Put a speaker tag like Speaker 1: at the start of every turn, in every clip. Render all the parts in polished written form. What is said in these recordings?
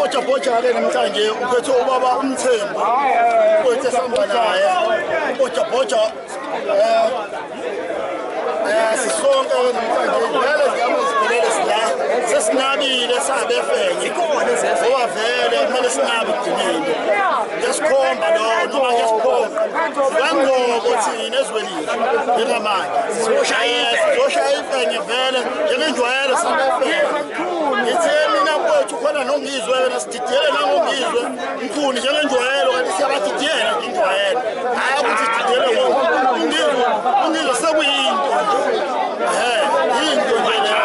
Speaker 1: Bhoja-ke namhlanje uphethe ubaba uMthembu uthi sihamba naye Bhoja sisonke namhlanje vele ziyamuziphelele sila sesinabile sabe efenye ngoba vele kumele sinabe igcinile ngesikhomba lo noma ngesikhomba sibangoko thina ezweni njengamanje sizoshaya ifenye vele njengenjwayelo sabe efenye ngithe mina mfowethu khona nongizwe wena sididiyele nangongizwe mkhuni njengenjwayelo kanti siyabatidiyela injwayelo hayi ukuthi sididiyele ungizwe sekuyinto yinto nje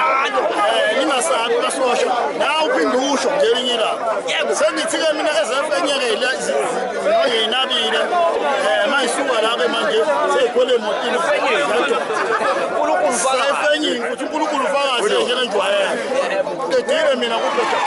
Speaker 1: ningasabi kasosha nawe uphinde usho ngelinye ilanga sengithi-ke mina ezefenyeke ngiyinabile mayisuka la-ke manje seyikhole emotini sayifenyini ukuthi uNkulunkulu ufakaze njengenjwayelo qedile mina kuphela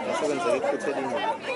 Speaker 2: Nasıl ben zayıf kurtarayım mı?